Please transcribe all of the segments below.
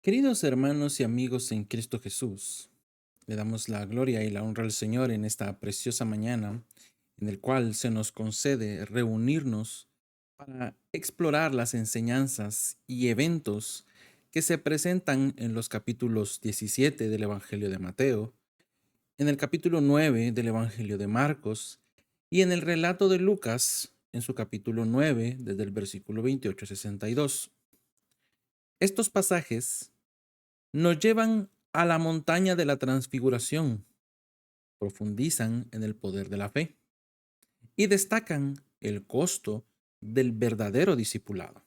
Queridos hermanos y amigos en Cristo Jesús, le damos la gloria y la honra al Señor en esta preciosa mañana, en el cual se nos concede reunirnos para explorar las enseñanzas y eventos que se presentan en los capítulos 17 del Evangelio de Mateo, en el capítulo 9 del Evangelio de Marcos y en el relato de Lucas en su capítulo 9 desde el versículo 28 a 62. Estos pasajes nos llevan a la montaña de la transfiguración, profundizan en el poder de la fe y destacan el costo del verdadero discipulado.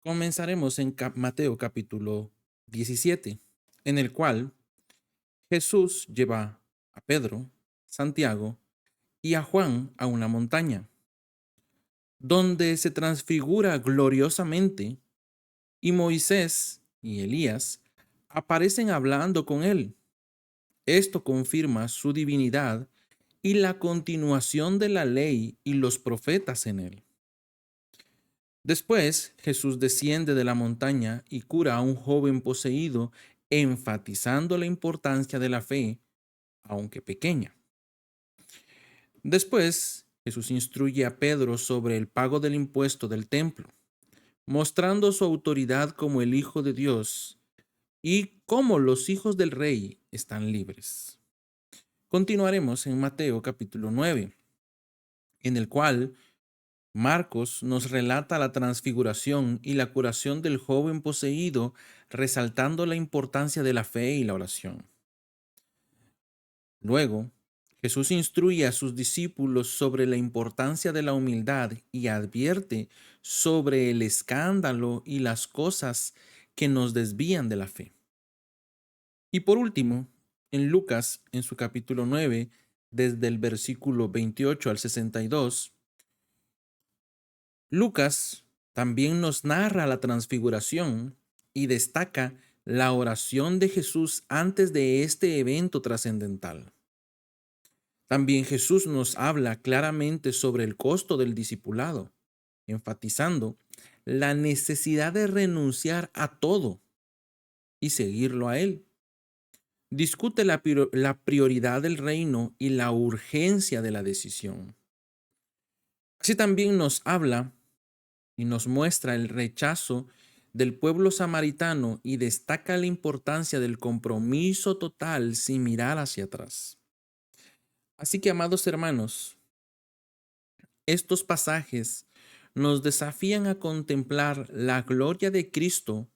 Comenzaremos en Mateo capítulo 17, en el cual Jesús lleva a Pedro, Santiago y a Juan a una montaña, donde se transfigura gloriosamente y Moisés y Elías aparecen hablando con él. Esto confirma su divinidad y la continuación de la ley y los profetas en él. Después, Jesús desciende de la montaña y cura a un joven poseído, enfatizando la importancia de la fe, aunque pequeña. Después, Jesús instruye a Pedro sobre el pago del impuesto del templo, mostrando su autoridad como el Hijo de Dios y cómo los hijos del rey están libres. Continuaremos en Mateo capítulo 9, en el cual Marcos nos relata la transfiguración y la curación del joven poseído, resaltando la importancia de la fe y la oración. Luego, Jesús instruye a sus discípulos sobre la importancia de la humildad y advierte sobre el escándalo y las cosas que nos desvían de la fe. Y por último, en Lucas, en su capítulo 9, desde el versículo 28 al 62, Lucas también nos narra la transfiguración y destaca la oración de Jesús antes de este evento trascendental. También Jesús nos habla claramente sobre el costo del discipulado, enfatizando la necesidad de renunciar a todo y seguirlo a Él. Discute la prioridad del reino y la urgencia de la decisión. Así también nos habla y nos muestra el rechazo del pueblo samaritano y destaca la importancia del compromiso total sin mirar hacia atrás. Así que, amados hermanos, estos pasajes nos desafían a contemplar la gloria de Cristo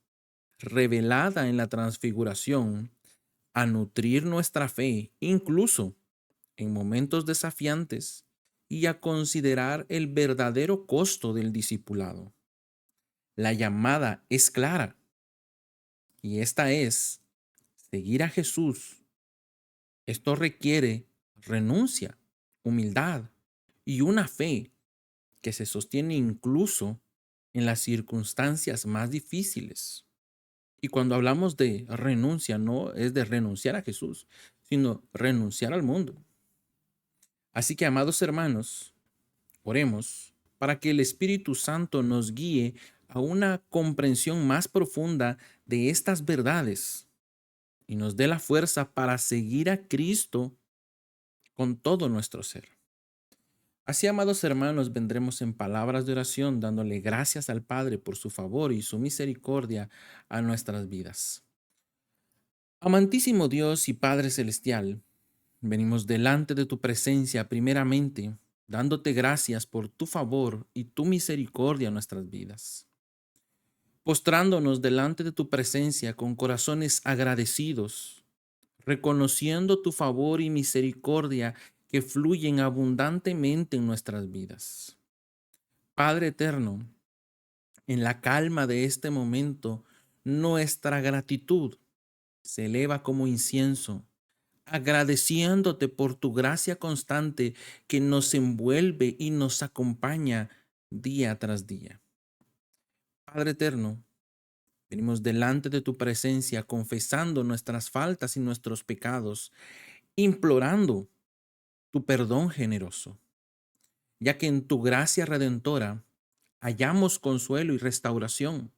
revelada en la transfiguración, a nutrir nuestra fe, incluso en momentos desafiantes, y a considerar el verdadero costo del discipulado. La llamada es clara, y esta es seguir a Jesús. Esto requiere renuncia, humildad y una fe que se sostiene incluso en las circunstancias más difíciles. Y cuando hablamos de renuncia, no es de renunciar a Jesús, sino renunciar al mundo. Así que, amados hermanos, oremos para que el Espíritu Santo nos guíe a una comprensión más profunda de estas verdades y nos dé la fuerza para seguir a Cristo con todo nuestro ser. Así, amados hermanos, vendremos en palabras de oración dándole gracias al Padre por su favor y su misericordia a nuestras vidas. Amantísimo Dios y Padre Celestial, venimos delante de tu presencia primeramente, dándote gracias por tu favor y tu misericordia en nuestras vidas. Postrándonos delante de tu presencia con corazones agradecidos, reconociendo tu favor y misericordia que fluyen abundantemente en nuestras vidas. Padre eterno, en la calma de este momento, nuestra gratitud se eleva como incienso, agradeciéndote por tu gracia constante que nos envuelve y nos acompaña día tras día. Padre eterno, venimos delante de tu presencia confesando nuestras faltas y nuestros pecados, implorando tu perdón generoso, ya que en tu gracia redentora hallamos consuelo y restauración.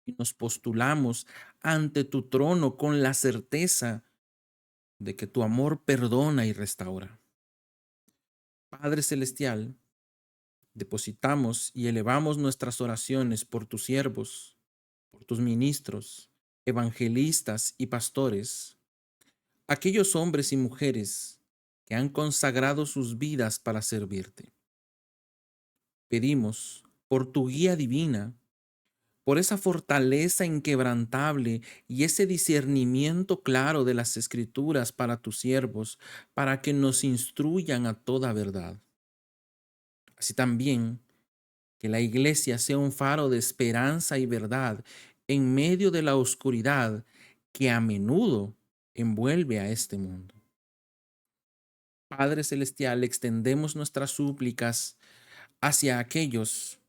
y nos postulamos ante tu trono con la certeza de que tu amor perdona y restaura. Padre Celestial, depositamos y elevamos nuestras oraciones por tus siervos, por tus ministros, evangelistas y pastores, aquellos hombres y mujeres que han consagrado sus vidas para servirte. Pedimos por tu guía divina, por esa fortaleza inquebrantable y ese discernimiento claro de las Escrituras para tus siervos, para que nos instruyan a toda verdad. Así también, que la iglesia sea un faro de esperanza y verdad en medio de la oscuridad que a menudo envuelve a este mundo. Padre Celestial, extendemos nuestras súplicas hacia aquellos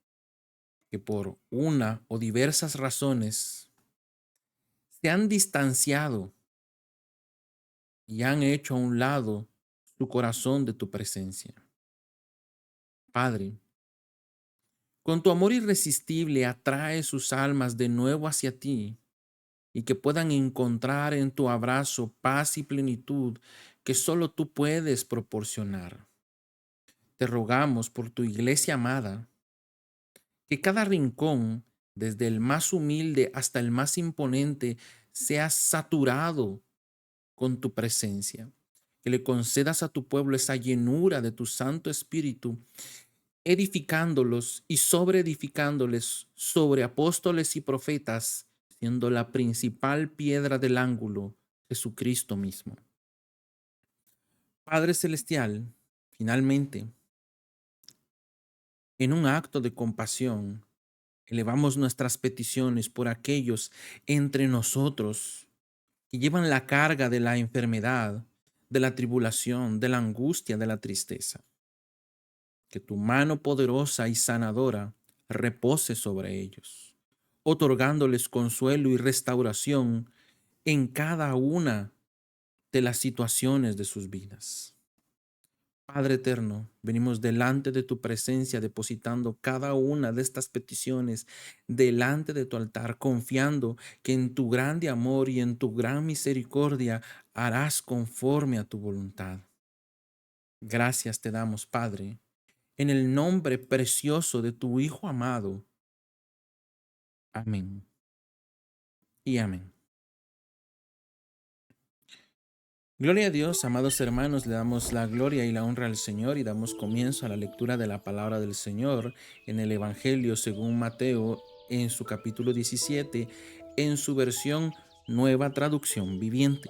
que por una o diversas razones se han distanciado y han hecho a un lado su corazón de tu presencia. Padre, con tu amor irresistible atrae sus almas de nuevo hacia ti y que puedan encontrar en tu abrazo paz y plenitud que solo tú puedes proporcionar. Te rogamos por tu iglesia amada, que cada rincón, desde el más humilde hasta el más imponente, sea saturado con tu presencia. Que le concedas a tu pueblo esa llenura de tu Santo Espíritu, edificándolos y sobreedificándoles sobre apóstoles y profetas, siendo la principal piedra del ángulo Jesucristo mismo. Padre Celestial, finalmente, en un acto de compasión, elevamos nuestras peticiones por aquellos entre nosotros que llevan la carga de la enfermedad, de la tribulación, de la angustia, de la tristeza. Que tu mano poderosa y sanadora repose sobre ellos, otorgándoles consuelo y restauración en cada una de las situaciones de sus vidas. Padre eterno, venimos delante de tu presencia depositando cada una de estas peticiones delante de tu altar, confiando que en tu grande amor y en tu gran misericordia harás conforme a tu voluntad. Gracias te damos, Padre, en el nombre precioso de tu Hijo amado. Amén y amén. Gloria a Dios, amados hermanos, le damos la gloria y la honra al Señor y damos comienzo a la lectura de la palabra del Señor en el Evangelio según Mateo en su capítulo 17, en su versión Nueva Traducción Viviente.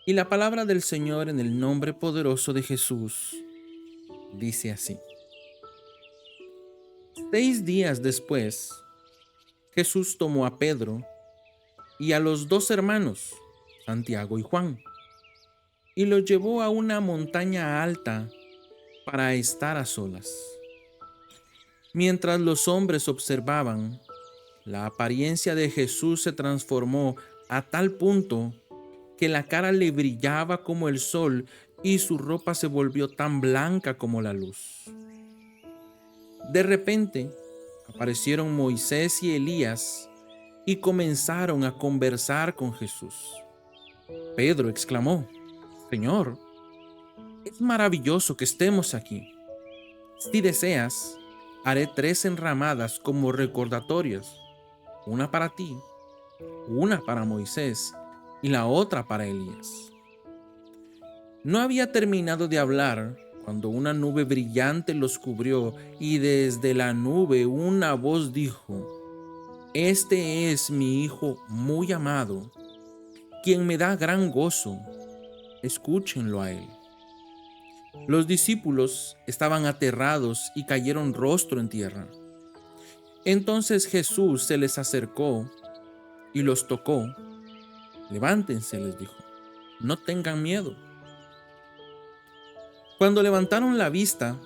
Y la palabra del Señor en el nombre poderoso de Jesús dice así. 6 días después, Jesús tomó a Pedro y a los 2 hermanos, Santiago y Juan, y los llevó a una montaña alta para estar a solas. Mientras los hombres observaban, la apariencia de Jesús se transformó a tal punto que la cara le brillaba como el sol y su ropa se volvió tan blanca como la luz. De repente, aparecieron Moisés y Elías y comenzaron a conversar con Jesús. Pedro exclamó: Señor, es maravilloso que estemos aquí. Si deseas, haré 3 enramadas como recordatorios, una para ti, una para Moisés y la otra para Elías. No había terminado de hablar cuando una nube brillante los cubrió y desde la nube una voz dijo: Este es mi Hijo muy amado, quien me da gran gozo. Escúchenlo a él. Los discípulos estaban aterrados y cayeron rostro en tierra. Entonces Jesús se les acercó y los tocó. Levántense, les dijo, no tengan miedo. Cuando levantaron la vista,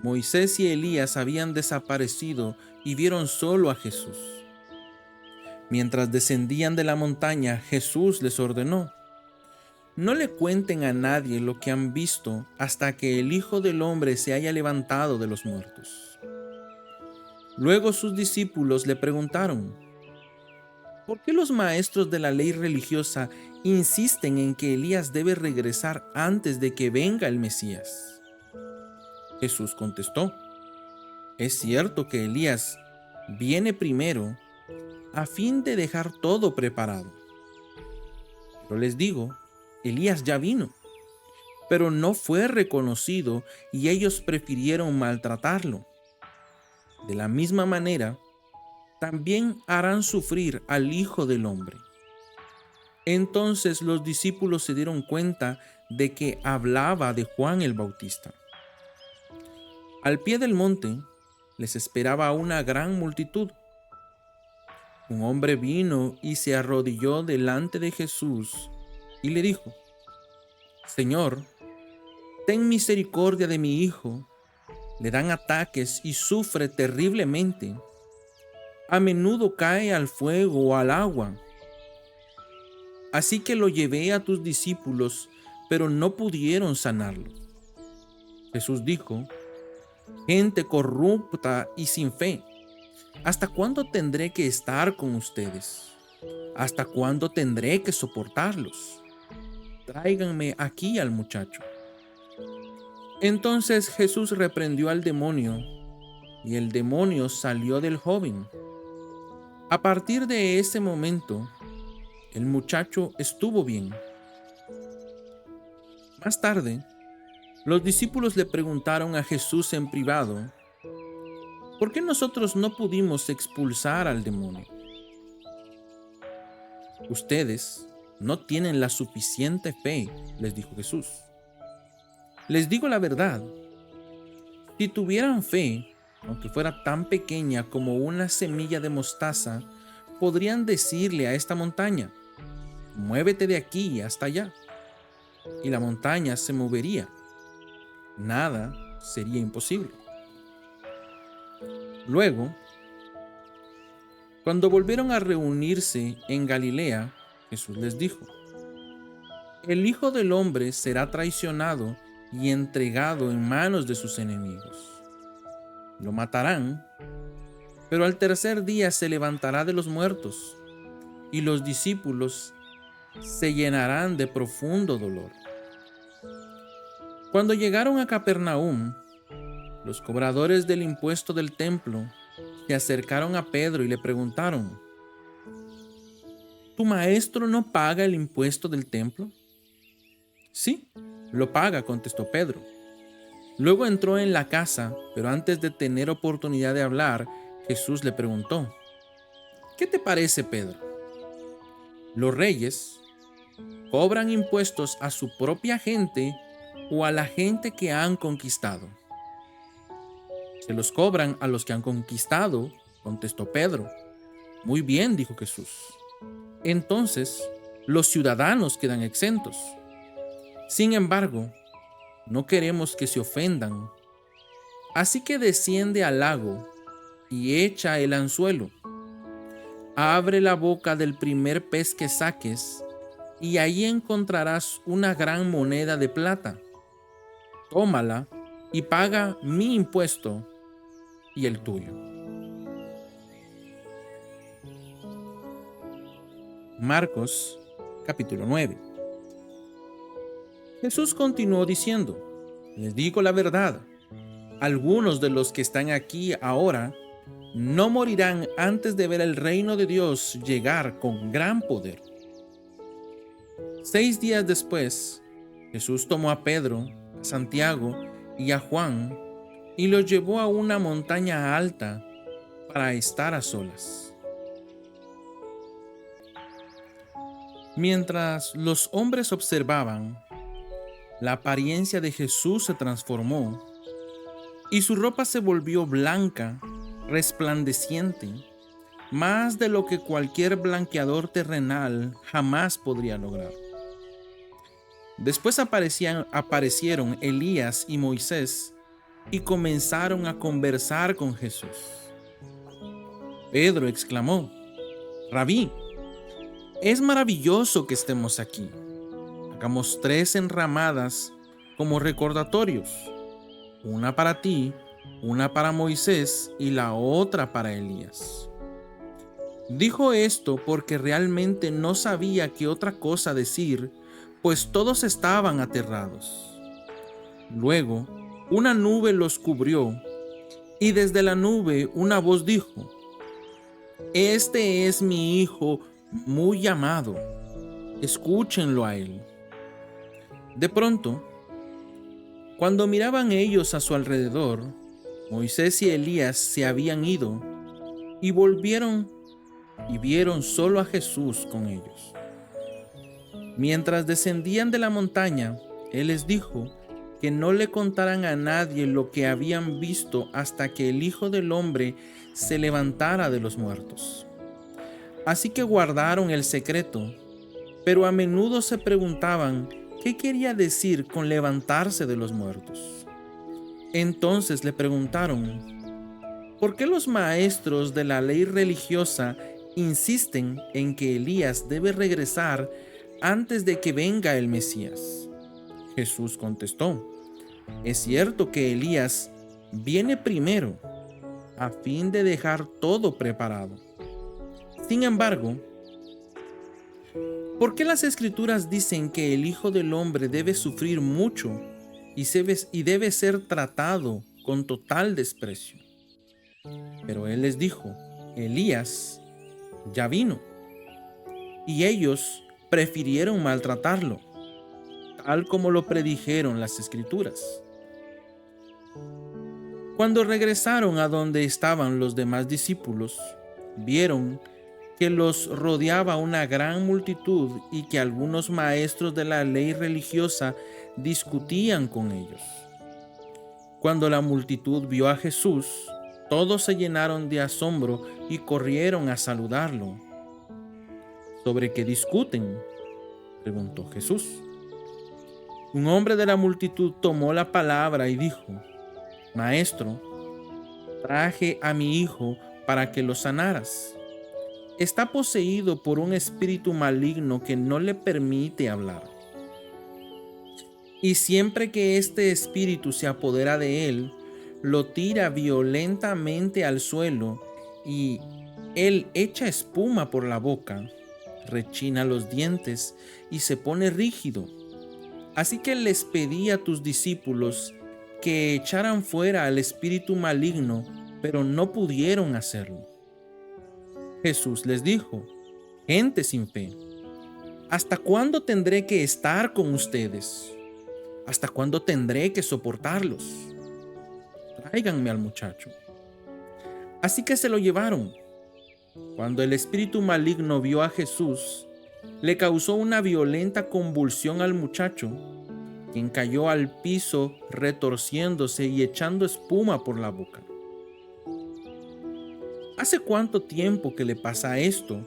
Moisés y Elías habían desaparecido y vieron solo a Jesús. Mientras descendían de la montaña, Jesús les ordenó: no le cuenten a nadie lo que han visto hasta que el Hijo del Hombre se haya levantado de los muertos. Luego sus discípulos le preguntaron: ¿por qué los maestros de la ley religiosa insisten en que Elías debe regresar antes de que venga el Mesías? Jesús contestó: es cierto que Elías viene primero a fin de dejar todo preparado. Pero les digo, Elías ya vino, pero no fue reconocido y ellos prefirieron maltratarlo. De la misma manera, también harán sufrir al Hijo del Hombre. Entonces los discípulos se dieron cuenta de que hablaba de Juan el Bautista. Al pie del monte les esperaba una gran multitud. Un hombre vino y se arrodilló delante de Jesús y le dijo: Señor, ten misericordia de mi hijo. Le dan ataques y sufre terriblemente. A menudo cae al fuego o al agua. Así que lo llevé a tus discípulos, pero no pudieron sanarlo. Jesús dijo: gente corrupta y sin fe, ¿hasta cuándo tendré que estar con ustedes? ¿Hasta cuándo tendré que soportarlos? Tráiganme aquí al muchacho. Entonces Jesús reprendió al demonio, y el demonio salió del joven. A partir de ese momento, el muchacho estuvo bien. Más tarde, los discípulos le preguntaron a Jesús en privado: ¿por qué nosotros no pudimos expulsar al demonio? Ustedes no tienen la suficiente fe, les dijo Jesús. Les digo la verdad, si tuvieran fe, aunque fuera tan pequeña como una semilla de mostaza, podrían decirle a esta montaña: muévete de aquí hasta allá, y la montaña se movería. Nada sería imposible. Luego, cuando volvieron a reunirse en Galilea, Jesús les dijo: el Hijo del Hombre será traicionado y entregado en manos de sus enemigos. Lo matarán, pero al tercer día se levantará de los muertos, y los discípulos se llenarán de profundo dolor. Cuando llegaron a Capernaum, los cobradores del impuesto del templo se acercaron a Pedro y le preguntaron: ¿tu maestro no paga el impuesto del templo? Sí, lo paga, contestó Pedro. Luego entró en la casa, pero antes de tener oportunidad de hablar, Jesús le preguntó: ¿qué te parece, Pedro? ¿Los reyes cobran impuestos a su propia gente o a la gente que han conquistado? Se los cobran a los que han conquistado, contestó Pedro. Muy bien, dijo Jesús. Entonces, los ciudadanos quedan exentos. Sin embargo, no queremos que se ofendan. Así que desciende al lago y echa el anzuelo. Abre la boca del primer pez que saques, y ahí encontrarás una gran moneda de plata. Tómala y paga mi impuesto y el tuyo. Marcos, capítulo 9. Jesús continuó diciendo: les digo la verdad, algunos de los que están aquí ahora no morirán antes de ver el reino de Dios llegar con gran poder. 6 días después, Jesús tomó a Pedro, a Santiago y a Juan y los llevó a una montaña alta para estar a solas. Mientras los hombres observaban, la apariencia de Jesús se transformó y su ropa se volvió blanca, resplandeciente, más de lo que cualquier blanqueador terrenal jamás podría lograr. Después aparecieron Elías y Moisés y comenzaron a conversar con Jesús. Pedro exclamó: Rabí, es maravilloso que estemos aquí. Hagamos 3 enramadas como recordatorios, una para ti, una para Moisés y la otra para Elías. Dijo esto porque realmente no sabía qué otra cosa decir, pues todos estaban aterrados. Luego, una nube los cubrió, y desde la nube una voz dijo: Este es mi Hijo muy amado, escúchenlo a él. De pronto, cuando miraban ellos a su alrededor, Moisés y Elías se habían ido y volvieron y vieron solo a Jesús con ellos. Mientras descendían de la montaña, él les dijo que no le contaran a nadie lo que habían visto hasta que el Hijo del Hombre se levantara de los muertos. Así que guardaron el secreto, pero a menudo se preguntaban qué quería decir con levantarse de los muertos. Entonces le preguntaron: ¿por qué los maestros de la ley religiosa insisten en que Elías debe regresar antes de que venga el Mesías? Jesús contestó: es cierto que Elías viene primero, a fin de dejar todo preparado. Sin embargo, ¿por qué las Escrituras dicen que el Hijo del Hombre debe sufrir mucho y debe ser tratado con total desprecio? Pero él les dijo: Elías ya vino, y ellos prefirieron maltratarlo, tal como lo predijeron las Escrituras. Cuando regresaron a donde estaban los demás discípulos, vieron que los rodeaba una gran multitud y que algunos maestros de la ley religiosa discutían con ellos. Cuando la multitud vio a Jesús, todos se llenaron de asombro y corrieron a saludarlo. ¿Sobre qué discuten?, preguntó Jesús. Un hombre de la multitud tomó la palabra y dijo: Maestro, traje a mi hijo para que lo sanaras. Está poseído por un espíritu maligno que no le permite hablar. Y siempre que este espíritu se apodera de él, lo tira violentamente al suelo y él echa espuma por la boca, rechina los dientes y se pone rígido. Así que les pedí a tus discípulos que echaran fuera al espíritu maligno, pero no pudieron hacerlo. Jesús les dijo: gente sin fe, ¿hasta cuándo tendré que estar con ustedes? ¿Hasta cuándo tendré que soportarlos? Tráiganme al muchacho. Así que se lo llevaron. Cuando el espíritu maligno vio a Jesús, le causó una violenta convulsión al muchacho, quien cayó al piso retorciéndose y echando espuma por la boca. ¿Hace cuánto tiempo que le pasa esto?,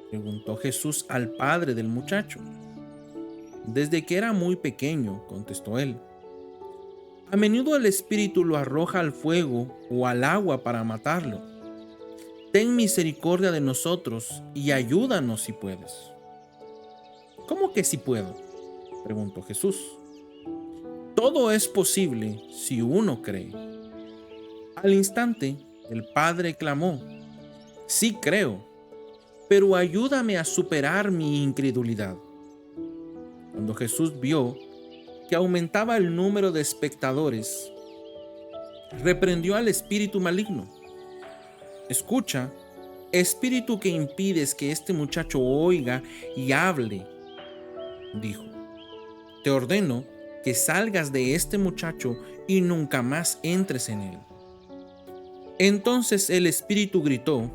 preguntó Jesús al padre del muchacho. Desde que era muy pequeño, contestó él. A menudo el espíritu lo arroja al fuego o al agua para matarlo. Ten misericordia de nosotros y ayúdanos si puedes. ¿Cómo que si puedo?, preguntó Jesús. Todo es posible si uno cree. Al instante, el padre clamó: sí creo, pero ayúdame a superar mi incredulidad. Cuando Jesús vio que aumentaba el número de espectadores, reprendió al espíritu maligno. Escucha, espíritu que impides que este muchacho oiga y hable, dijo. Te ordeno que salgas de este muchacho y nunca más entres en él. Entonces el espíritu gritó,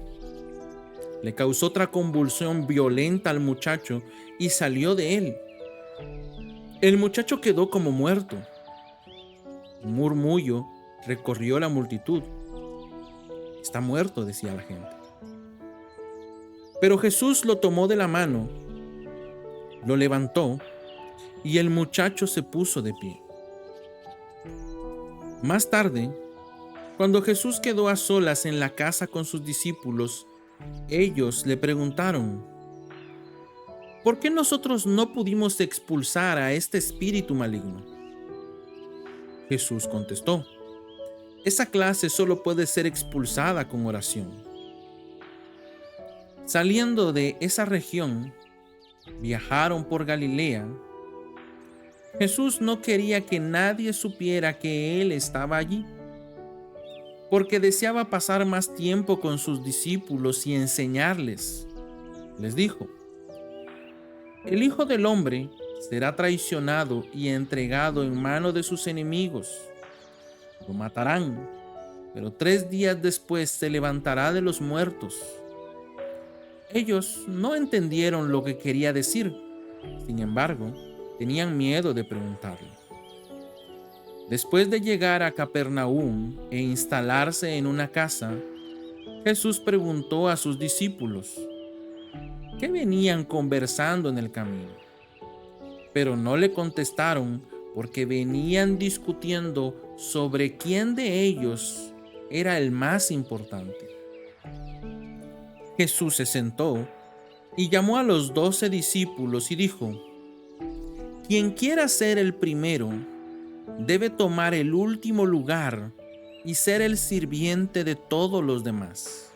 le causó otra convulsión violenta al muchacho y salió de él. El muchacho quedó como muerto. Un murmullo recorrió la multitud. Está muerto, decía la gente. Pero Jesús lo tomó de la mano, lo levantó y el muchacho se puso de pie. Más tarde, cuando Jesús quedó a solas en la casa con sus discípulos, ellos le preguntaron: ¿por qué nosotros no pudimos expulsar a este espíritu maligno? Jesús contestó: Esa clase solo puede ser expulsada con oración. Saliendo de esa región, viajaron por Galilea. Jesús no quería que nadie supiera que Él estaba allí, porque deseaba pasar más tiempo con sus discípulos y enseñarles. Les dijo: el Hijo del Hombre será traicionado y entregado en mano de sus enemigos. Lo matarán, pero 3 días después se levantará de los muertos. Ellos no entendieron lo que quería decir. Sin embargo, tenían miedo de preguntarle. Después de llegar a Capernaum e instalarse en una casa, Jesús preguntó a sus discípulos qué venían conversando en el camino. Pero no le contestaron porque venían discutiendo sobre quién de ellos era el más importante. Jesús se sentó y llamó a los 12 discípulos y dijo: quien quiera ser el primero debe tomar el último lugar y ser el sirviente de todos los demás.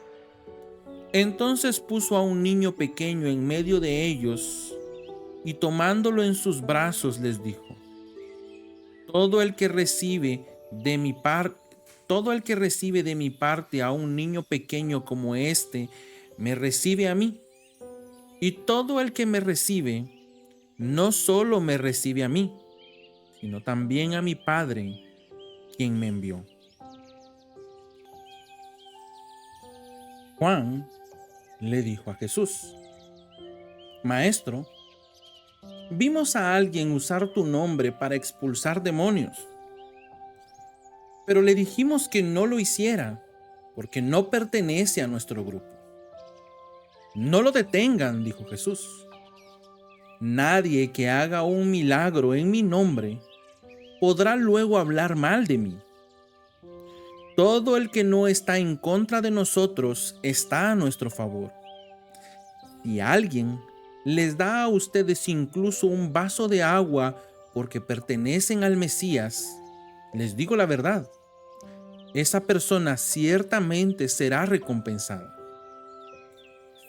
Entonces puso a un niño pequeño en medio de ellos y tomándolo en sus brazos les dijo: todo el que recibe de mi parte a un niño pequeño como este, me recibe a mí. Y todo el que me recibe, no solo me recibe a mí, sino también a mi Padre, quien me envió. Juan le dijo a Jesús: Maestro, vimos a alguien usar tu nombre para expulsar demonios, pero le dijimos que no lo hiciera, porque no pertenece a nuestro grupo. No lo detengan, dijo Jesús. Nadie que haga un milagro en mi nombre podrá luego hablar mal de mí. Todo el que no está en contra de nosotros está a nuestro favor. Si alguien les da a ustedes incluso un vaso de agua porque pertenecen al Mesías, les digo la verdad, esa persona ciertamente será recompensada.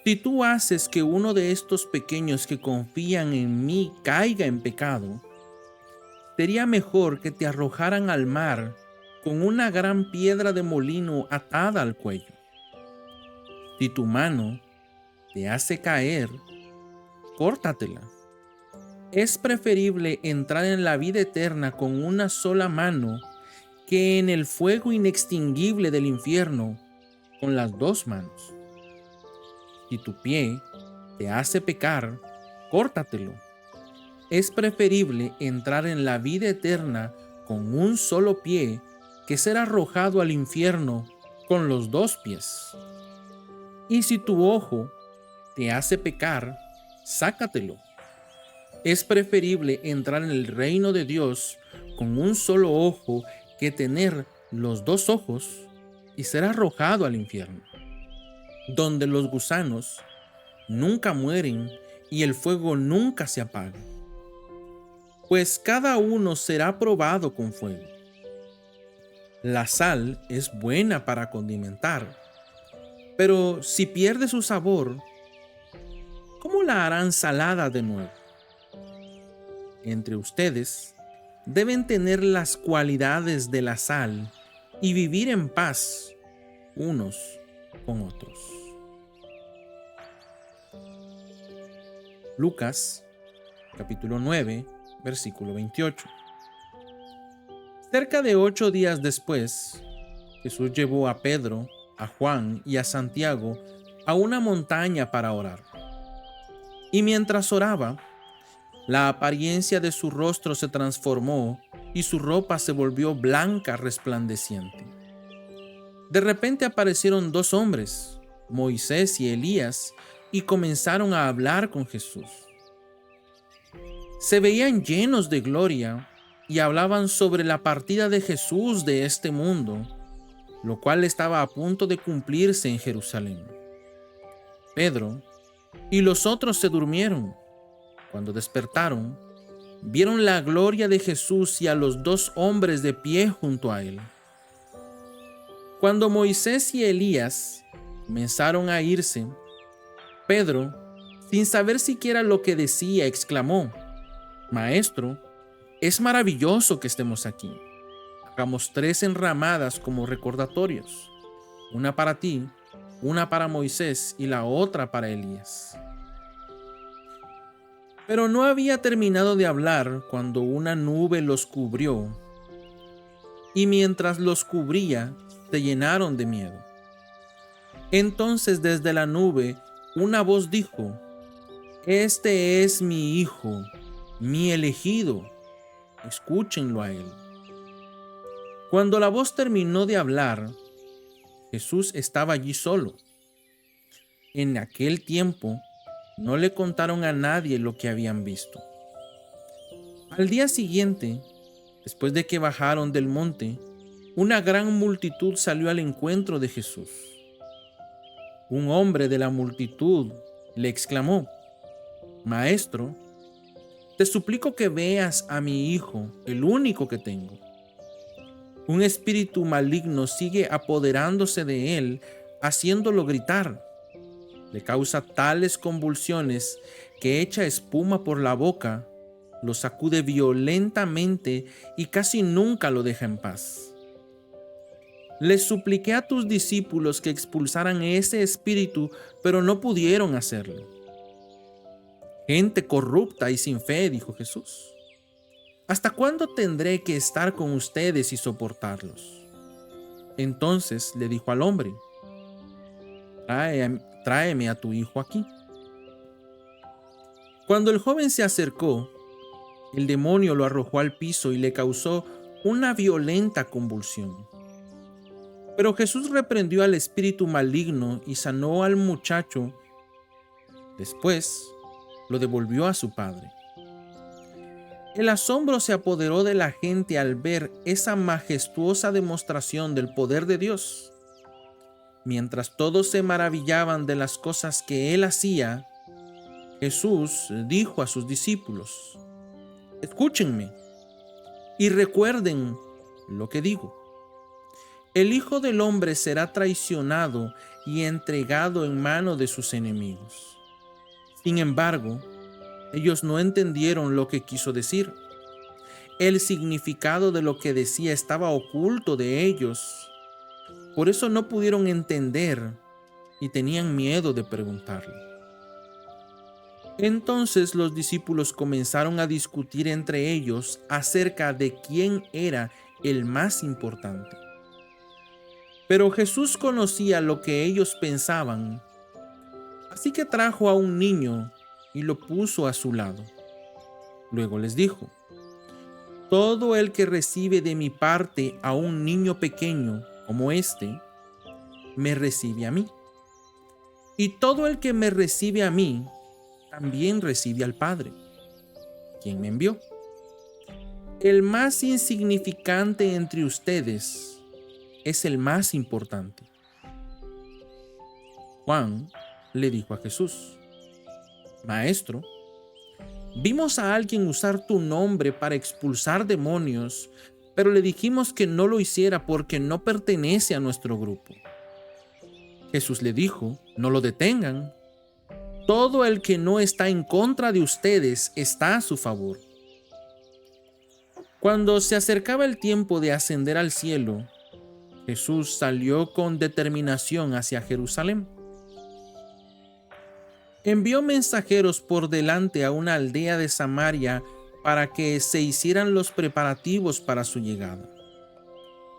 Si tú haces que uno de estos pequeños que confían en mí caiga en pecado, sería mejor que te arrojaran al mar con una gran piedra de molino atada al cuello. Si tu mano te hace caer, córtatela. Es preferible entrar en la vida eterna con una sola mano que en el fuego inextinguible del infierno con las 2 manos. Si tu pie te hace pecar, córtatelo. Es preferible entrar en la vida eterna con un solo pie que ser arrojado al infierno con los 2 pies. Y si tu ojo te hace pecar, sácatelo. Es preferible entrar en el reino de Dios con un solo ojo que tener los 2 ojos y ser arrojado al infierno, donde los gusanos nunca mueren y el fuego nunca se apaga. Pues cada uno será probado con fuego. La sal es buena para condimentar, pero si pierde su sabor, ¿cómo la harán salada de nuevo? Entre ustedes deben tener las cualidades de la sal y vivir en paz unos con otros. Lucas, capítulo 9, versículo 28. Cerca de 8 días después, Jesús llevó a Pedro, a Juan y a Santiago a una montaña para orar. Y mientras oraba, la apariencia de su rostro se transformó y su ropa se volvió blanca resplandeciente. De repente aparecieron 2 hombres, Moisés y Elías, y comenzaron a hablar con Jesús. Se veían llenos de gloria y hablaban sobre la partida de Jesús de este mundo, lo cual estaba a punto de cumplirse en Jerusalén. Pedro y los otros se durmieron. Cuando despertaron, vieron la gloria de Jesús y a los 2 hombres de pie junto a él. Cuando Moisés y Elías comenzaron a irse, Pedro, sin saber siquiera lo que decía, exclamó: Maestro, es maravilloso que estemos aquí. Hagamos 3 enramadas como recordatorios, una para ti, una para Moisés y la otra para Elías. Pero no había terminado de hablar cuando una nube los cubrió, y mientras los cubría, se llenaron de miedo. Entonces desde la nube una voz dijo: Este es mi Hijo, mi elegido, escúchenlo a él. Cuando la voz terminó de hablar, Jesús estaba allí solo. En aquel tiempo no le contaron a nadie lo que habían visto. Al día siguiente, después de que bajaron del monte, una gran multitud salió al encuentro de Jesús. Un hombre de la multitud le exclamó: Maestro, te suplico que veas a mi hijo, el único que tengo. Un espíritu maligno sigue apoderándose de él, haciéndolo gritar. Le causa tales convulsiones que echa espuma por la boca, lo sacude violentamente y casi nunca lo deja en paz. Les supliqué a tus discípulos que expulsaran ese espíritu, pero no pudieron hacerlo. Gente corrupta y sin fe, dijo Jesús. ¿Hasta cuándo tendré que estar con ustedes y soportarlos? Entonces le dijo al hombre: Tráeme a tu hijo aquí. Cuando el joven se acercó, el demonio lo arrojó al piso y le causó una violenta convulsión. Pero Jesús reprendió al espíritu maligno y sanó al muchacho. Después lo devolvió a su padre. El asombro se apoderó de la gente al ver esa majestuosa demostración del poder de Dios. Mientras todos se maravillaban de las cosas que él hacía, Jesús dijo a sus discípulos: Escúchenme y recuerden lo que digo. El Hijo del Hombre será traicionado y entregado en mano de sus enemigos. Sin embargo, ellos no entendieron lo que quiso decir. El significado de lo que decía estaba oculto de ellos. Por eso no pudieron entender y tenían miedo de preguntarle. Entonces los discípulos comenzaron a discutir entre ellos acerca de quién era el más importante. Pero Jesús conocía lo que ellos pensaban, así que trajo a un niño y lo puso a su lado. Luego les dijo: Todo el que recibe de mi parte a un niño pequeño como este, me recibe a mí. Y todo el que me recibe a mí, también recibe al Padre, quien me envió. El más insignificante entre ustedes es el más importante. Juan le dijo a Jesús: Maestro, vimos a alguien usar tu nombre para expulsar demonios, pero le dijimos que no lo hiciera porque no pertenece a nuestro grupo. Jesús le dijo: No lo detengan. Todo el que no está en contra de ustedes está a su favor. Cuando se acercaba el tiempo de ascender al cielo, Jesús salió con determinación hacia Jerusalén. Envió mensajeros por delante a una aldea de Samaria para que se hicieran los preparativos para su llegada.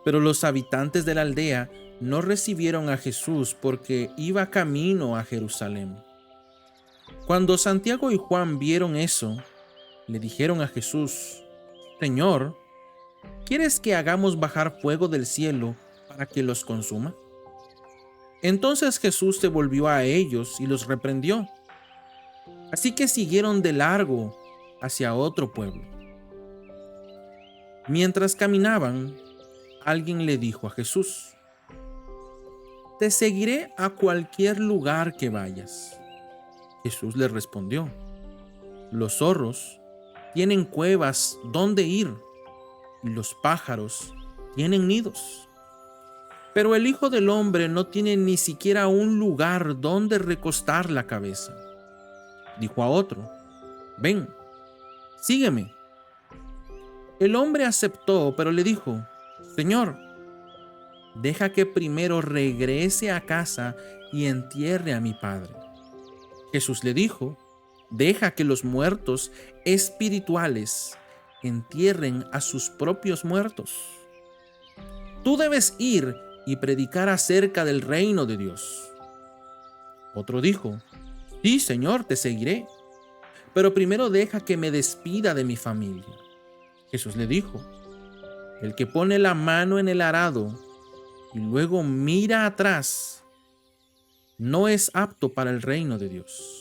Pero los habitantes de la aldea no recibieron a Jesús porque iba camino a Jerusalén. Cuando Santiago y Juan vieron eso, le dijeron a Jesús: Señor, ¿quieres que hagamos bajar fuego del cielo para que los consuma? Entonces Jesús se volvió a ellos y los reprendió. Así que siguieron de largo hacia otro pueblo. Mientras caminaban, alguien le dijo a Jesús: Te seguiré a cualquier lugar que vayas. Jesús le respondió: Los zorros tienen cuevas donde ir y los pájaros tienen nidos, Pero el Hijo del Hombre no tiene ni siquiera un lugar donde recostar la cabeza. Dijo a otro: ven, sígueme. El hombre aceptó, pero le dijo: Señor, deja que primero regrese a casa y entierre a mi padre. Jesús le dijo: deja que los muertos espirituales entierren a sus propios muertos. Tú debes ir y predicar acerca del reino de Dios. Otro dijo: sí, Señor, te seguiré, pero primero deja que me despida de mi familia. Jesús le dijo: el que pone la mano en el arado y luego mira atrás no es apto para el reino de Dios.